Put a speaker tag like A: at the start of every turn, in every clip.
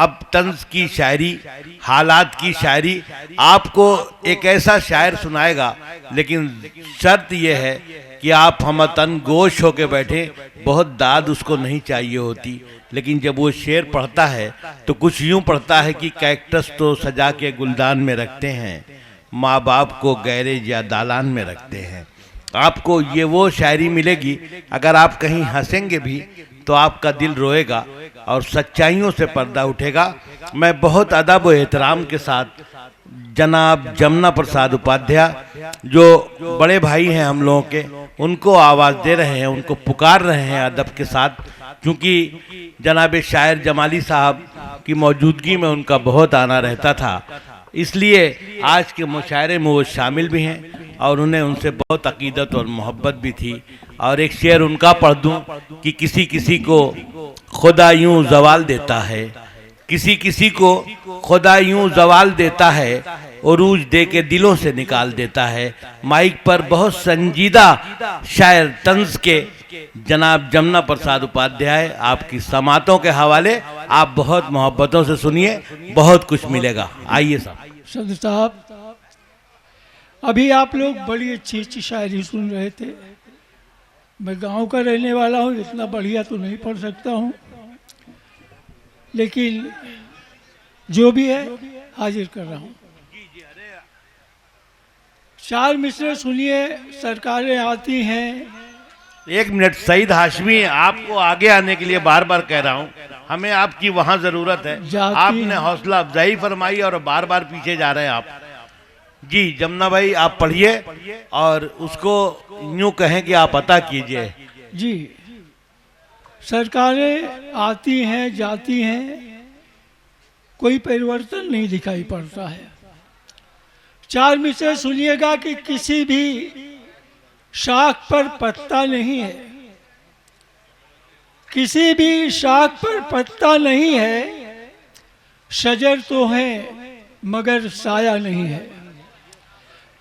A: अब तंज की शायरी, हालात की शायरी, आपको एक ऐसा शायर सुनाएगा, लेकिन शर्त यह है कि आप हम तन गोश होके बैठे। बहुत दाद उसको नहीं चाहिए होती, लेकिन जब वो शेर पढ़ता है तो कुछ यूं पढ़ता है कि कैक्टस तो सजा के गुलदान में रखते हैं, माँ बाप को गैरेज या दालान में रखते हैं। आपको ये वो शायरी मिलेगी, अगर आप कहीं हंसेंगे भी तो आपका दिल रोएगा और सच्चाइयों से पर्दा उठेगा। मैं बहुत अदब व एहतराम के साथ जनाब जमुना प्रसाद उपाध्याय, जो बड़े भाई हैं हम लोगों के, उनको आवाज़ दे रहे हैं, उनको पुकार रहे हैं अदब के साथ, क्योंकि जनाब शायर जमाली साहब की मौजूदगी में उनका बहुत आना रहता था, इसलिए आज के मुशायरे में वो शामिल भी हैं और उन्हें उनसे बहुत अकीदत और मोहब्बत भी थी। और एक शेर उनका पढ़ दूं कि किसी किसी को खुदा यूं जवाल देता है, किसी किसी को खुदा यूं जवाल देता है, उरूज दे के दिलों से निकाल देता है। माइक पर बहुत संजीदा शायर तंज के जनाब जमुना प्रसाद उपाध्याय, आपकी समातों के हवाले आप बहुत मोहब्बतों से सुनिए, बहुत कुछ मिलेगा। आइए
B: सदर साहब, अभी आप लोग बड़ी अच्छी अच्छी शायरी सुन रहे थे। मैं गांव का रहने वाला हूँ, इतना बढ़िया तो नहीं पढ़ सकता हूँ, लेकिन जो भी है हाजिर कर रहा हूँ। चार मिसरे सुनिए। सरकारें आती हैं।
A: एक मिनट, सईद हाशमी, आपको आगे आने के लिए बार बार कह रहा हूँ, हमें आपकी वहाँ जरूरत है। आपने हौसला अफजाई फरमाई और बार बार पीछे जा रहे हैं आप। जी जमुना भाई, आप पढ़िए और उसको यूं कहें कि आप अता कीजिए।
B: जी, सरकारें आती हैं जाती हैं, कोई परिवर्तन नहीं दिखाई पड़ता है। चार मिसरे सुनिएगा कि किसी भी शाख पर पत्ता नहीं है, किसी भी शाख पर पत्ता नहीं है, शजर तो है मगर साया नहीं है।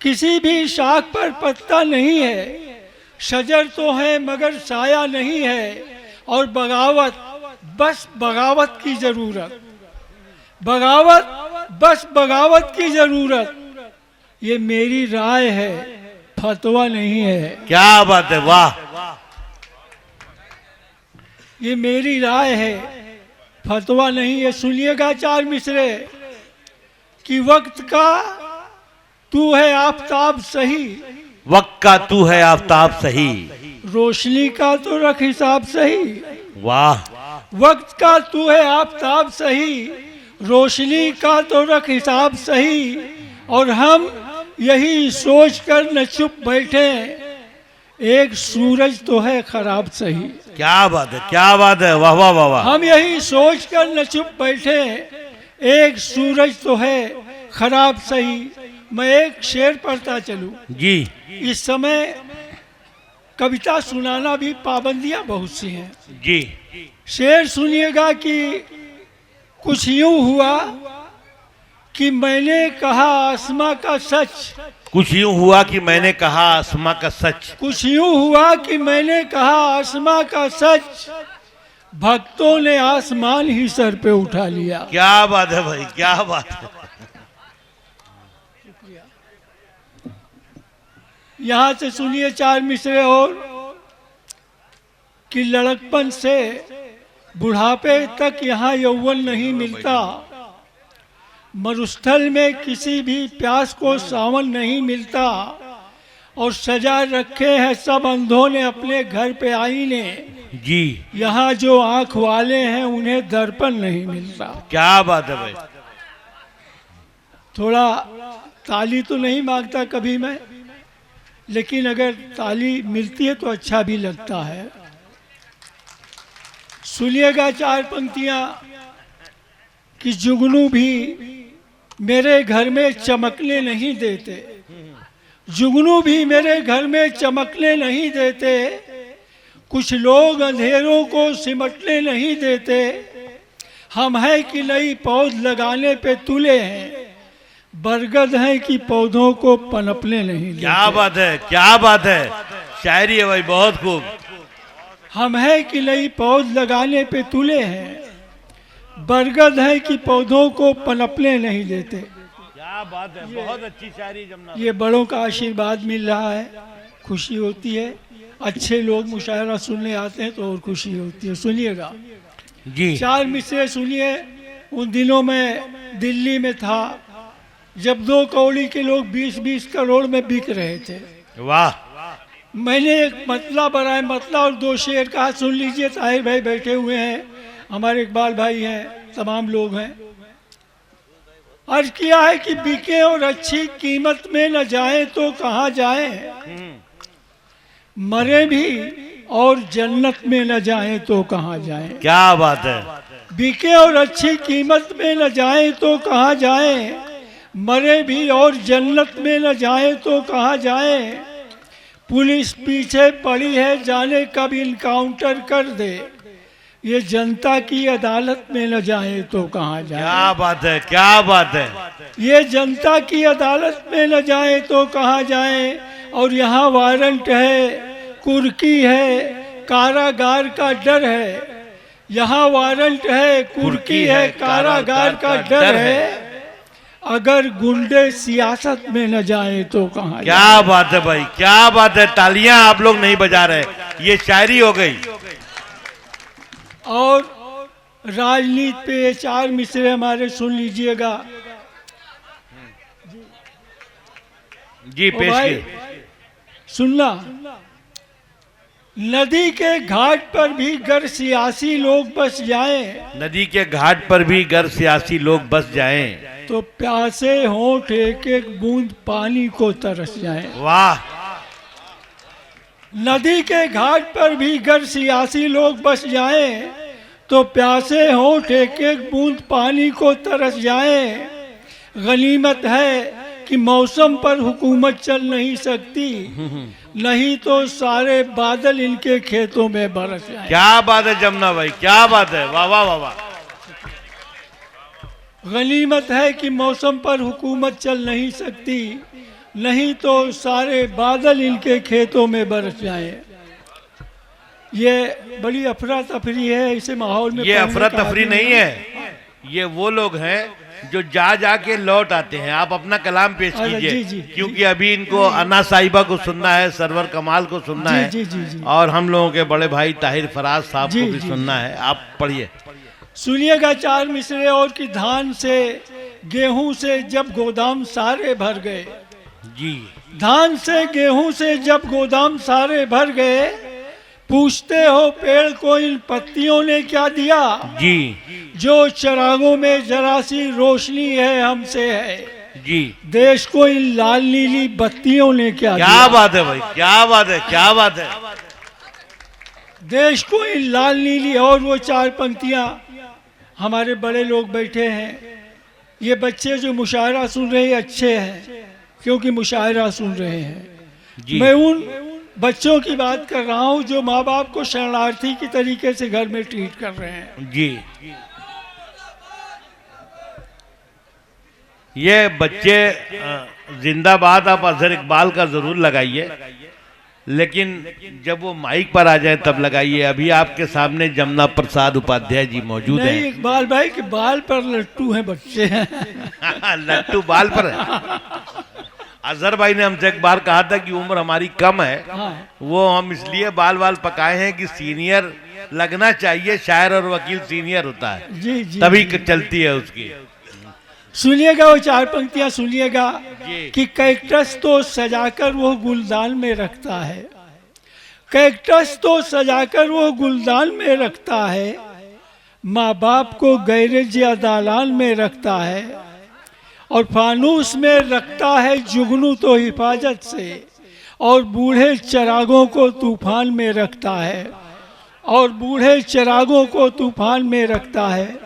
B: किसी भी शाख पर पत्ता नहीं है, शजर तो है मगर साया नहीं है। और बगावत, बस बगावत की जरूरत, बगावत, बस बगावत की जरूरत, ये मेरी राय है, फतवा नहीं है।
A: क्या बात है, वाह।
B: ये मेरी राय है, फतवा नहीं है। सुनिएगा चार मिसरे कि वक्त का तू है आफताब सही,
A: वक्त का तू है आफताब सही,
B: रोशनी का तो रख हिसाब सही।
A: वाह।
B: वक्त का तू है आफताब सही, रोशनी का तो रख हिसाब सही। और हम यही सोच कर न चुप बैठे, एक सूरज तो है खराब सही।
A: क्या बात है, क्या बात है, वाह वाह वाह वाह।
B: हम यही सोच कर न चुप बैठे, एक सूरज तो है खराब सही। मैं एक शेर पढ़ता चलूं
A: जी।
B: इस समय कविता सुनाना भी पाबंदियां बहुत सी हैं।
A: जी।
B: शेर सुनिएगा कि कुछ यूं हुआ कि मैंने कहा आसमां का सच,
A: कुछ यूं हुआ कि मैंने कहा आसमां का सच,
B: कुछ यूं हुआ कि मैंने कहा आसमां का सच, भक्तों ने आसमान ही सर पे उठा लिया।
A: क्या बात है भाई, क्या बात है।
B: यहाँ से सुनिए चार मिसरे और कि लड़कपन से बुढ़ापे तक यहाँ यौवन नहीं मिलता, मरुस्थल में किसी भी प्यास को सावन नहीं मिलता। और सजा रखे हैं सब अंधों ने अपने घर पे आईने
A: जी।
B: यहाँ जो आंख वाले हैं उन्हें दर्पण नहीं मिलता।
A: क्या बात है भाई।
B: थोड़ा ताली तो नहीं मांगता कभी मैं, लेकिन अगर ताली मिलती है तो अच्छा भी लगता है। सुनिएगा चार पंक्तियां कि जुगनू भी मेरे घर में चमकने नहीं देते, जुगनू भी मेरे घर में चमकने नहीं देते, कुछ लोग अंधेरों को सिमटने नहीं देते। हम हैं कि नई पौध लगाने पे तुले हैं, बरगद हैं कि पौधों को पनपने नहीं देते।
A: क्या बात है, क्या बात है, शायरी है भाई, बहुत खूब।
B: हम हैं कि नई पौध लगाने पे तुले हैं, बरगद है कि पौधों को पनपने नहीं देते।
A: क्या बात है, बहुत अच्छी शायरी जमुना।
B: ये बड़ों का आशीर्वाद मिल रहा है, खुशी होती है। अच्छे लोग मुशायरा सुनने आते हैं तो और खुशी होती है। सुनिएगा
A: जी।
B: 4 मिसरे सुनिए। उन दिनों में दिल्ली में था जब 2 कौड़ी के लोग 20-20 करोड़ में बिक रहे थे।
A: वाह।
B: मैंने एक मतला बनाया, मतला और 2 शेर कहा, सुन लीजिए। ताहिर भाई बैठे हुए हैं, हमारे इकबाल भाई हैं, तमाम लोग हैं। अर्ज किया है कि बिके और अच्छी कीमत में न जाए तो कहाँ जाए, मरे भी और जन्नत में न जाए तो कहाँ जाए।
A: क्या बात है।
B: बिके और अच्छी कीमत में न जाए तो कहाँ जाए, मरे भी और जन्नत में न जाए तो कहाँ जाए। पुलिस पीछे पड़ी है, जाने कब इनकाउंटर कर दे, ये जनता की अदालत में न जाए तो कहाँ जाए।
A: क्या बात है, क्या बात है।
B: ये जनता की अदालत में न जाए तो कहाँ जाए। और यहाँ वारंट है, कुर्की है, कारागार का डर है। यहाँ वारंट है, कुर्की है, कारागार का डर है। अगर गुंडे सियासत में न जाए तो कहाँ।
A: क्या बात है भाई, क्या बात है। तालियां आप लोग नहीं बजा रहे, ये शायरी हो गई।
B: और राजनीति पे 4 मिसरे हमारे सुन लीजिएगा
A: जी।
B: ओ
A: पेश
B: भाई,
A: की।
B: सुनना। नदी के घाट पर भी गर सियासी लोग बस जाएं,
A: नदी के घाट पर भी गर सियासी लोग बस जाएं,
B: तो प्यासे होंठ एक एक बूंद पानी को तरस जाएं।
A: वाह।
B: नदी के घाट पर भी गर सियासी लोग बस जाएं, तो प्यासे होंठ एक एक बूंद पानी को तरस जाएं। गनीमत है कि मौसम पर हुकूमत चल नहीं सकती, नहीं तो सारे बादल इनके खेतों में बरस जाएं।
A: क्या बात है जमुना भाई, क्या बात है। वाह वाह वाह वाह।
B: गनीमत है कि मौसम पर हुकूमत चल नहीं सकती, नहीं तो सारे बादल इनके खेतों में बरस जाएं। ये बड़ी अफरा तफरी है ऐसे माहौल में।
A: ये अफरा तफरी नहीं है, ये वो लोग हैं जो जा के लौट आते हैं। आप अपना कलाम पेश कीजिए, क्योंकि अभी इनको अन्ना साहिबा को सुनना है, सरवर कमाल को सुनना है, और हम लोगों के बड़े भाई ताहिर फराज साहब को भी सुनना है। आप पढ़िए।
B: सुनिएगा 4 मिसरे और कि धान से गेहूं से जब गोदाम सारे भर गए।
A: जी।
B: धान से गेहूं से जब गोदाम सारे भर गए, पूछते हो पेड़ को इन पत्तियों ने क्या दिया।
A: जी।
B: जो चिरागों में जरा सी रोशनी है हमसे है,
A: जी।
B: देश को इन लाल नीली बत्तियों ने क्या दिया।
A: क्या बात है भाई, क्या बात है, क्या बात है।
B: देश को इन लाल नीली। और वो 4 पंक्तियां हमारे बड़े लोग बैठे हैं। ये बच्चे जो मुशायरा सुन रहे हैं अच्छे हैं, क्योंकि मुशायरा सुन रहे हैं। मैं उन बच्चों की बात कर रहा हूं जो माँ बाप को शरणार्थी की तरीके से घर में ट्रीट कर रहे हैं।
A: जी। ये बच्चे जिंदाबाद आप अजहर इकबाल का जरूर लगाइए, लेकिन जब वो माइक पर आ जाए तब लगाइए। अभी आपके सामने जमुना प्रसाद उपाध्याय जी मौजूद हैं।
B: इकबाल भाई के बाल पर लट्टू हैं बच्चे हैं।
A: लट्टू बाल पर है। अजहर भाई ने हमसे एक बार कहा था कि उम्र हमारी कम है, वो हम इसलिए बाल पकाए हैं कि सीनियर लगना चाहिए। शायर और वकील सीनियर होता है,
B: जी जी,
A: तभी
B: जी।
A: चलती है उसकी।
B: सुनिएगा वो 4 पंक्तियां सुनिएगा कि कैक्टस तो सजाकर वो गुलदान में रखता है। कैक्टस तो सजाकर वो गुलदान में रखता है, माँ बाप को गैरेज या दालान में रखता है, और फानूस में रखता है जुगनू तो हिफाजत से, और बूढ़े चिरागों को तूफान में रखता है, और बूढ़े चिरागों को तूफान में रखता है।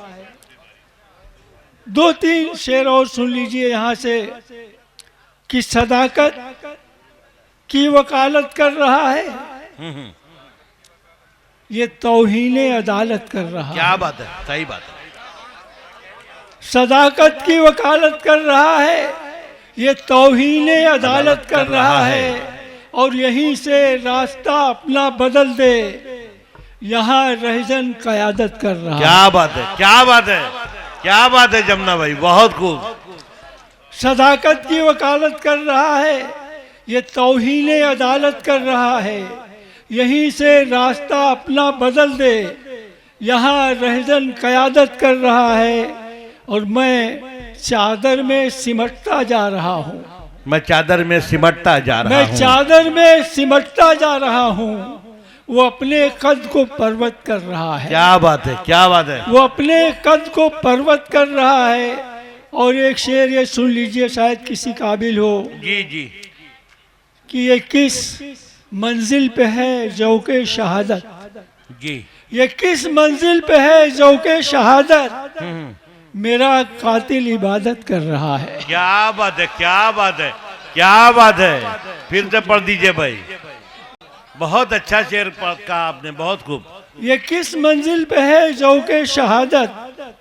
B: 2-3 शेर और सुन लीजिए यहाँ से कि सदाकत की वकालत कर रहा है, ये तौहीने अदालत कर रहा है।
A: क्या बात है, सही बात है।
B: सदाकत की वकालत कर रहा है, ये तौहीने अदालत कर रहा है, और यहीं से रास्ता अपना बदल दे, यहाँ रहजन क़यादत कर रहा है।
A: क्या बात है, क्या बात है, क्या बात है जमुना भाई, बहुत खूब।
B: सदाकत की वकालत कर रहा है, ये तौहीन अदालत कर रहा है। यहीं से रास्ता अपना बदल दे, यहाँ रहजन क़यादत कर रहा है। और मैं चादर में सिमटता जा रहा हूँ,
A: मैं चादर में सिमटता जा रहा
B: मैं
A: हूँ।
B: चादर में सिमटता जा रहा हूँ। वो अपने कद को पर्वत कर रहा है,
A: क्या बात है, क्या बात है।
B: वो अपने कद को पर्वत कर रहा है। और एक शेर ये सुन लीजिए, शायद किसी काबिल हो,
A: जी जी।
B: कि ये किस मंजिल पे है ज़ौक़े शहादत,
A: जी।
B: ये किस मंजिल पे है ज़ौक़े शहादत, मेरा कातिल इबादत कर रहा है।
A: क्या बात है, क्या बात है, क्या बात है। फिर से पढ़ दीजिए भाई, बहुत अच्छा शेर कहा आपने, बहुत खूब।
B: ये किस मंजिल पे है ज़ौक़े शहादत,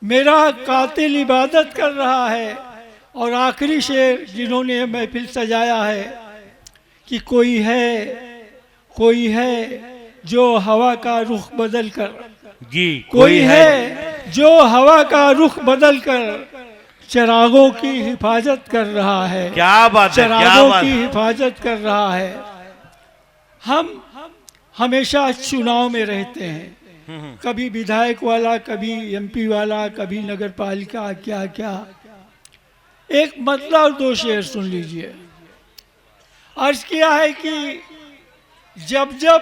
B: मेरा कातिल इबादत कर रहा है। और आखिरी शेर जिन्होंने ये महफिल सजाया है, कि कोई है जो हवा का रुख बदल कर,
A: जी।
B: कोई है जो हवा का रुख बदल कर चिरागों की हिफाजत कर रहा है।
A: क्या बात है, क्या
B: चिरागों
A: बात
B: की
A: है।
B: हिफाजत कर रहा है। हम हमेशा चुनाव में रहते हैं, कभी विधायक वाला, कभी एमपी वाला, कभी नगर पालिका, क्या क्या। एक मतलब दो शेर सुन लीजिए। अर्ज किया है कि जब जब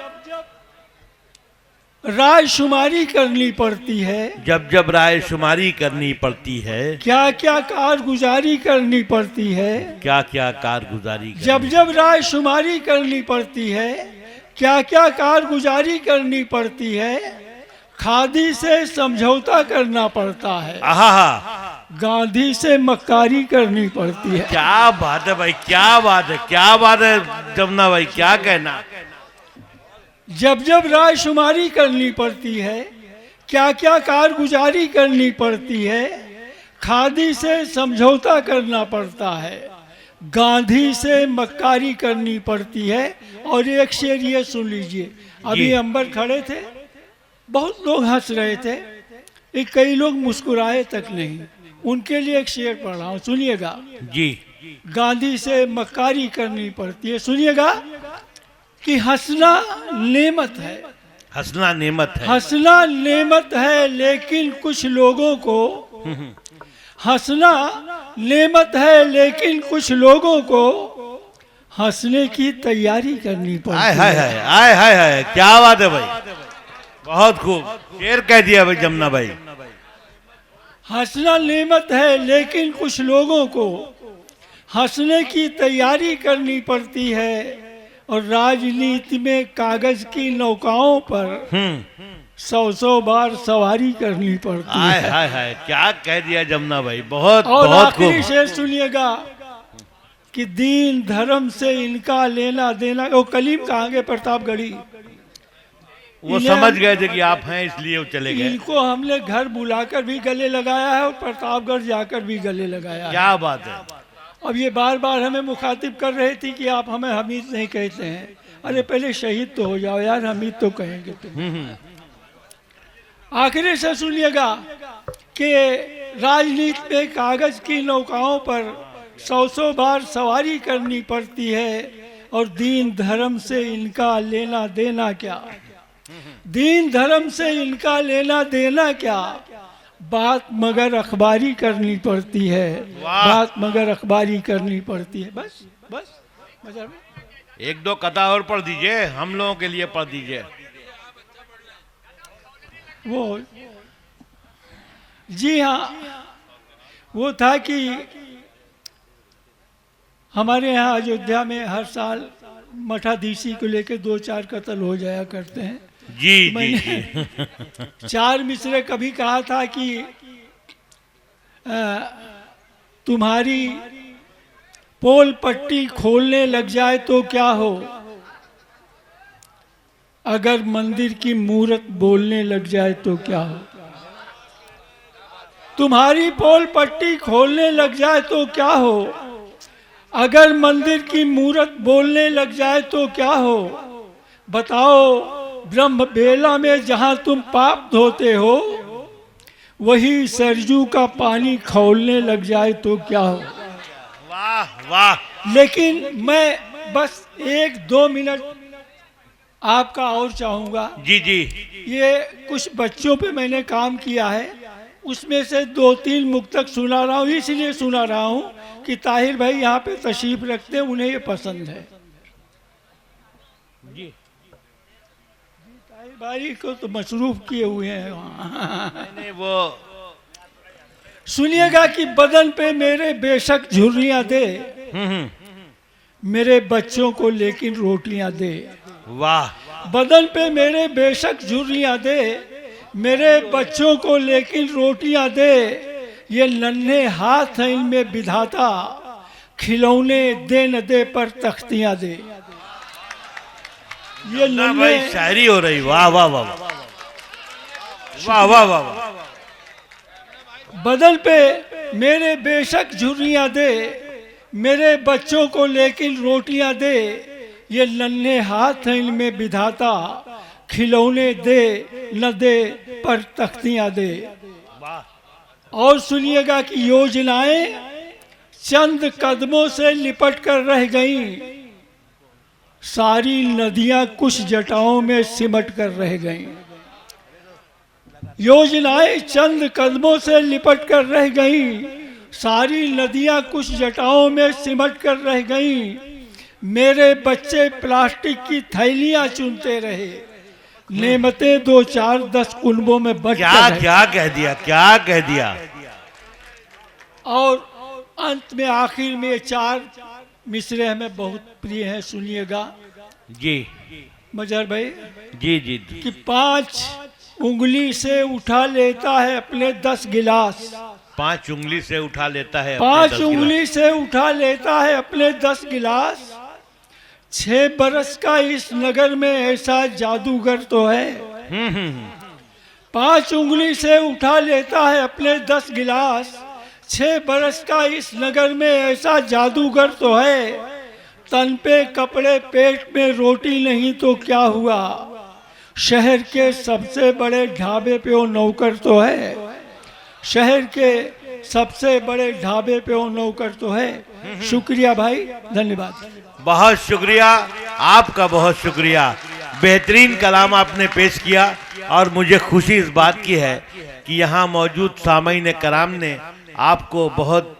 B: रायशुमारी करनी पड़ती है,
A: जब जब राय शुमारी करनी पड़ती है,
B: क्या क्या कारगुजारी करनी पड़ती है,
A: क्या क्या कारगुजारी करनी।
B: जब जब रायशुमारी करनी पड़ती है, क्या क्या कारगुजारी करनी पड़ती है, खादी से समझौता करना पड़ता है,
A: आहा,
B: गांधी से मक्कारी करनी पड़ती है।
A: क्या बात है भाई, क्या बात है, क्या बात है जमुना भाई, क्या कहना।
B: जब जब रायशुमारी करनी पड़ती है, क्या क्या कारगुजारी करनी पड़ती है, खादी से समझौता करना पड़ता है, गांधी से मक्कारी करनी पड़ती है। और एक शेर ये सुन लीजिए, अभी अंबर खड़े थे, बहुत लोग हंस रहे थे, एक कई लोग मुस्कुराए तक नहीं, उनके लिए एक शेर पढ़ रहा हूँ, सुनिएगा।
A: जी।
B: गांधी से मक्कारी करनी पड़ती है, सुनिएगा, कि हंसना नेमत है,
A: हंसना नेमत है,
B: हंसना नेमत है, लेकिन कुछ लोगों को, हंसना नेमत है, लेकिन कुछ लोगों को हंसने की तैयारी करनी
A: आय
B: पड़ती
A: हाय
B: है।
A: हाय, आय हाय हाय, क्या बात है भाई, बहुत खूब शेर कह दिया भाई जमुना भाई।
B: हंसना नेमत है, लेकिन कुछ लोगों को हंसने की तैयारी करनी पड़ती है। और राजनीति में कागज की नौकाओं पर 100 बार सवारी करनी पड़ती
A: आय
B: है।
A: हाय हाय, क्या कह दिया जमुना भाई, बहुत
B: और
A: बहुत
B: आखिरी
A: खूब।
B: शेर सुनिएगा, कि दीन धर्म से इनका लेना देना। वो कलीम कहाँ गए, प्रतापगढ़ी,
A: वो
B: इन्हें
A: समझ
B: हम-
A: गए थे कि आप हैं, इसलिए वो चले गए।
B: इनको हमने घर बुलाकर भी गले लगाया है और प्रतापगढ़ जाकर भी गले लगाया है।
A: क्या बात है।
B: अब ये बार बार हमें मुखातिब कर रही थी कि आप हमें हमीद नहीं कहते हैं। अरे पहले शहीद तो हो जाओ यार, हमीद तो कहेंगे तुम। आखिरी से सुनिएगा, कि राजनीति में कागज की नौकाओं पर 100 बार सवारी करनी पड़ती है। और दीन धर्म से इनका लेना देना क्या, दीन धर्म से इनका लेना देना क्या, बात मगर अखबारी करनी पड़ती है, बात मगर अखबारी करनी पड़ती है। बस बस मजा में।
A: एक दो कथा और पढ़ दीजिए, हम लोगों के लिए पढ़ दीजिए।
B: वो जी हाँ, वो था कि हमारे यहाँ अयोध्या में हर साल मठाधीशी को लेकर 2-4 कत्ल हो जाया करते हैं।
A: जी जी
B: मैंने
A: जी।
B: 4 मिसरे कभी कहा था कि तुम्हारी पोल पट्टी खोलने लग जाए तो क्या हो, अगर मंदिर की मूरत बोलने लग जाए तो क्या हो। तुम्हारी पोल पट्टी खोलने लग जाए तो क्या हो, अगर मंदिर की मूरत बोलने लग जाए तो क्या हो। बताओ ब्रह्म बेला में जहां तुम पाप धोते हो, वही सरजू का पानी खौलने लग जाए तो क्या हो।
A: वाह वाह।
B: लेकिन मैं बस 1-2 मिनट आपका और चाहूंगा।
A: जी जी।
B: ये कुछ बच्चों पे मैंने काम किया है, उसमें से 2-3 मुक्तक सुना रहा हूँ। इसलिए सुना रहा हूँ कि ताहिर भाई यहाँ पे तशरीफ रखते हैं, उन्हें ये पसंद है।
A: जी
B: ताहिर भाई को तो मसरूफ किए हुए हैं वहाँ।
A: नहीं वो
B: सुनिएगा कि बदन पे मेरे बेशक झुर्रियाँ दे, मेरे बच्चों को लेकिन रोटियां दे।
A: वाह।
B: बदन पे मेरे बेशक झुर्रियां दे, मेरे बच्चों को लेकिन रोटियां दे। ये नन्हे हाथ हैं इनमें विधाता, खिलौने दे न दे पर तख्तियां दे। ये
A: ना
B: नन्हे
A: भाई शायरी हो रही। वाह वाह वाह वाह वाह वाह वाह।
B: बदन पे मेरे बेशक झुर्रियां दे, मेरे बच्चों को लेकिन रोटियां दे। ये नन्हे हाथ हैं इनमें विधाता, खिलौने दे न दे पर तख्तियां दे। और सुनिएगा कि योजनाएं चंद कदमों से लिपट कर रह गईं, सारी नदियां कुछ जटाओं में सिमट कर रह गईं। योजनाएं चंद कदमों से लिपट कर रह गईं, सारी नदियां कुछ जटाओं में सिमट कर रह गईं। मेरे बच्चे प्लास्टिक की थैलियां चुनते रहे, नेमतें 2-4-10 कुनबों में बट
A: क्या क्या कह दिया, क्या कह दिया।
B: और अंत में आखिर में 4 मिसरे हमें बहुत प्रिय हैं, सुनिएगा
A: जी
B: मजहर भाई।
A: जी जी।
B: कि 5 उंगली से उठा लेता है अपने 10 गिलास,
A: 5 उंगली से उठा लेता है अपने
B: 5
A: 10
B: उंगली से उठा लेता है अपने 10 गिलास। 6 बरस का इस नगर में ऐसा जादूगर तो है। 5 उंगली से उठा लेता है अपने 10 गिलास। 6 बरस का इस नगर में ऐसा जादूगर तो है। तन पे कपड़े पेट में रोटी नहीं तो क्या हुआ, शहर के सबसे बड़े ढाबे पे वो नौकर तो है। शहर के सबसे बड़े ढाबे पे वो नौकर तो है। शुक्रिया भाई, धन्यवाद।
A: बहुत शुक्रिया आपका, बहुत शुक्रिया। बेहतरीन कलाम आपने पेश किया और मुझे खुशी इस बात की है कि यहाँ मौजूद सामीन कराम ने आपको बहुत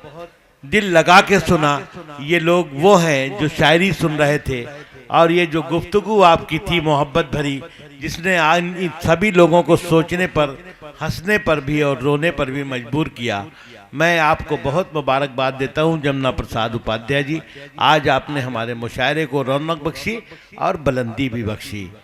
A: दिल लगा के सुना। ये लोग वो हैं जो शायरी सुन रहे थे और ये जो गुफ्तगू आपकी थी मोहब्बत भरी, जिसने इन सभी लोगों को सोचने पर, हंसने पर भी और रोने पर भी मजबूर किया। मैं आपको बहुत मुबारकबाद देता हूं जमुना प्रसाद उपाध्याय जी। आज आपने हमारे मुशायरे को रौनक बख्शी और बुलंदी भी बख्शी।